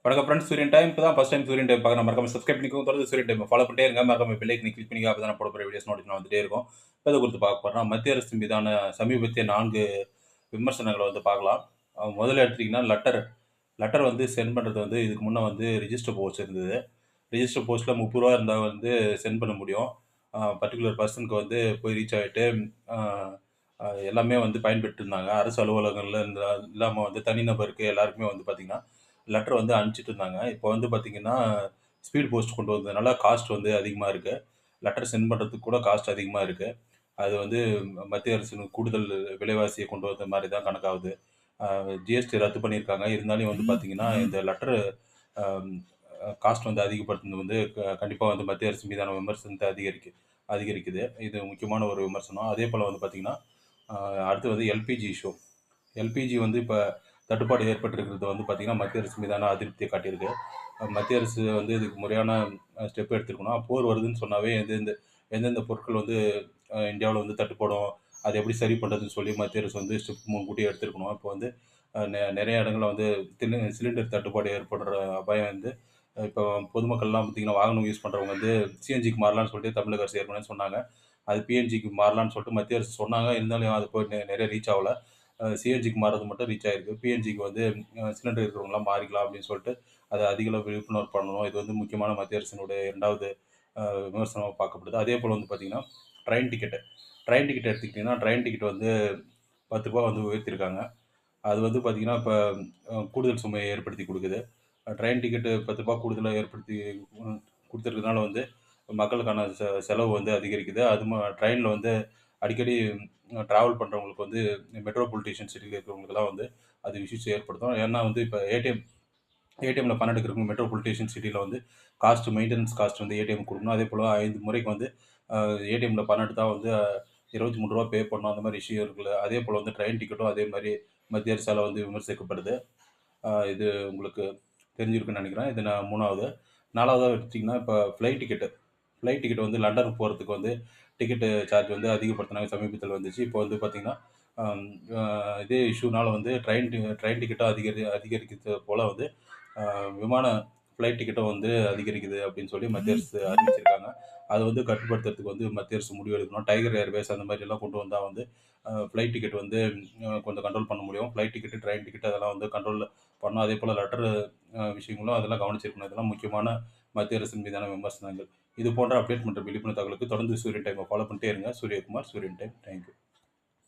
வணக்கம் ஃப்ரெண்ட்ஸ். சூரியன் டைம் இப்போ தான் ஃபஸ்ட் டைம் சூரியன் டைம் பார்க்க மறக்காம சப்ஸ்கிரைப் பண்ணிக்கோங்க. தொடர்ந்து சூரியன் டைம் ஃபாலோ பண்ணிட்டே இருங்க. மறக்காம பெல் ஐக்கனை கிளிக் பண்ணி அப்போ தான் போட போகிற வீடியோஸ் நோட்டிஃபிகேஷன் வந்துட்டே இருக்கும். இப்போ இதை குறித்து பார்க்க போகிறோம். மத்திய அரசு மீதான சமீபத்திய 4 விமர்சனங்களை வந்து பார்க்கலாம். முதல்ல எடுத்துட்டிங்கன்னா லெட்டர் வந்து சென்ட் பண்ணுறது வந்து இதுக்கு முன்னே வந்து ரிஜிஸ்டர் போஸ்ட் இருந்தது. ரிஜிஸ்டர் போஸ்ட்டில் ரூ. 30 இருந்தால் வந்து சென்ட் பண்ண முடியும். பர்டிகுலர் பர்சனுக்கு வந்து போய் ரீச் ஆகிட்டு எல்லாமே வந்து பயன்பெற்று இருந்தாங்க. அரசு அலுவலகங்களில் இல்லாமல் வந்து தனிநபருக்கு எல்லாருக்குமே வந்து பார்த்திங்கன்னா லெட்டர் வந்து அனுப்பிச்சிட்டு இருந்தாங்க. இப்போ வந்து பார்த்திங்கன்னா ஸ்பீட் போஸ்ட் கொண்டு வந்ததுனால காஸ்ட் வந்து அதிகமாக இருக்குது. லெட்டர் சென்ட் பண்ணுறதுக்கு கூட காஸ்ட் அதிகமாக இருக்குது. அது வந்து மத்திய அரசின் கூடுதல் விலைவாசியை கொண்டு வந்த மாதிரி தான் கணக்காகுது. ஜிஎஸ்டி ரத்து பண்ணியிருக்காங்க. இருந்தாலும் வந்து பார்த்திங்கன்னா இந்த லெட்டரு காஸ்ட் வந்து அதிகப்படுத்துனது வந்து கண்டிப்பாக வந்து மத்திய அரசு மீதான விமர்சனத்தை அதிகரிக்குது. இது முக்கியமான ஒரு விமர்சனம். அதே போல் வந்து பார்த்திங்கன்னா அடுத்து வந்து எல்பிஜி இஷ்யூ. எல்பிஜி வந்து இப்போ தட்டுப்பாடு ஏற்பட்டிருக்கிறது வந்து பார்த்திங்கன்னா மத்திய அரசு மீதான அதிருப்தியை காட்டியிருக்கு. மத்திய அரசு வந்து இதுக்கு முறையான ஸ்டெப் எடுத்துருக்கணும். போர் வருதுன்னு சொன்னாவே எந்தெந்த பொருட்கள் வந்து இந்தியாவில் வந்து தட்டுப்படும், அதை எப்படி சரி பண்ணுறதுன்னு சொல்லி மத்திய அரசு வந்து ஸ்டெப் முன்கூட்டியே எடுத்துருக்கணும். இப்போ வந்து நிறைய இடங்களில் வந்து சிலிண்டர் தட்டுப்பாடு ஏற்படுற அபாயம் வந்து இப்போ பொதுமக்கள்லாம் பார்த்திங்கன்னா வாகனம் யூஸ் பண்ணுறவங்க வந்து சிஎன்ஜிக்கு மாறலான்னு சொல்லிட்டு தமிழக அரசு ஏற்கனவே சொன்னாங்க. அது பிஎன்ஜிக்கு மாறலான்னு சொல்லிட்டு மத்திய அரசு சொன்னாங்க. இருந்தாலும் அது போய் நிறைய ரீச் ஆகல. சிஎன்ஜிக்கு மாறது மட்டும் ரீச் ஆகிருக்கு. பிஎன்ஜிக்கு வந்து சிலிண்டர் இருக்கிறவங்களாம் மாறிக்கலாம் அப்படின்னு சொல்லிட்டு அதை அதிக அளவு விழிப்புணர்வு பண்ணணும். இது வந்து முக்கியமான மத்திய அரசினுடைய 2வது விமர்சனமாக பார்க்கப்படுது. அதே போல் வந்து பார்த்திங்கன்னா ட்ரெயின் டிக்கெட் எடுத்துக்கிட்டிங்கன்னா ட்ரெயின் டிக்கெட் வந்து ரூ. 10 வந்து உயர்த்தியிருக்காங்க. அது வந்து பார்த்திங்கன்னா இப்போ கூடுதல் சுமையை ஏற்படுத்தி கொடுக்குது. ட்ரெயின் டிக்கெட்டு ரூ. 10 கூடுதலாக ஏற்படுத்தி கொடுத்துருக்கனால வந்து மக்களுக்கான செலவு வந்து அதிகரிக்குது. ட்ரெயினில் வந்து அடிக்கடி ட்ராவல் பண்ணுறவங்களுக்கு வந்து மெட்ரோபாலிட்டிஷன் சிட்டியில் இருக்கிறவங்களுக்குலாம் வந்து அது இஷ்யூஸ் ஏற்படுத்தும். ஏன்னா வந்து இப்போ ஏடிஎம்மில் பணம் எடுக்கிறவங்க மெட்ரோபாலிட்டிஷன் சிட்டியில் வந்து மெயின்டெனன்ஸ் காஸ்ட் வந்து ஏடிஎம் கொடுக்கணும். அதே போல் 5 முறைக்கு வந்து ஏடிஎம்மில் பணம் எடுத்தால் வந்து ரூ. 23 பே பண்ணணும். அந்த மாதிரி இஷ்யூ இருக்குல்ல. அதே போல் வந்து ட்ரெயின் டிக்கெட்டும் அதே மாதிரி மத்திய அரசால் வந்து விமர்சிக்கப்படுது. இது உங்களுக்கு தெரிஞ்சிருக்குன்னு நினைக்கிறேன். இது 3வது. 4வதாக எடுத்திங்கன்னா இப்போ ஃப்ளைட் டிக்கெட் வந்து லண்டன் போகிறதுக்கு வந்து டிக்கெட்டு சார்ஜ் வந்து அதிகப்படுத்தினாங்க. சமீபத்தில் வந்துச்சு. இப்போ வந்து பார்த்திங்கன்னா இதே இஷ்யூனால் வந்து ட்ரெயின் டிக்கெட்டும் அதிகரிக்கிறது போல் வந்து ஃப்ளைட் டிக்கெட்டும் வந்து அதிகரிக்குது அப்படின்னு சொல்லி மத்திய அரசு அறிவிச்சிருக்காங்க. அதை வந்து கட்டுப்படுத்துறதுக்கு வந்து மத்திய அரசு முடிவு எடுக்கணும். டைகர் ஏர்வேஸ் அந்த மாதிரிலாம் கொண்டு வந்தால் வந்து ஃப்ளைட் டிக்கெட் வந்து கொஞ்சம் கண்ட்ரோல் பண்ண முடியும். ஃப்ளைட் டிக்கெட்டு, ட்ரெயின் டிக்கெட் அதெல்லாம் வந்து கண்ட்ரோலில் பண்ணணும். அதே போல் லெட்டர் விஷயங்களும் அதெல்லாம் கவனிச்சிருக்கணும். இதெல்லாம் முக்கியமான மத்திய அரசின் மீதான விமர்சனங்கள். இது போன்ற அப்டேட் மற்றும் விழிப்புணர்வு தகவலுக்கு தொடர்ந்து சூரியன் டைமை ஃபாலோ பண்ணிட்டே இருங்க. சூரியகுமார், சூரியன் டைம். தேங்க்யூ.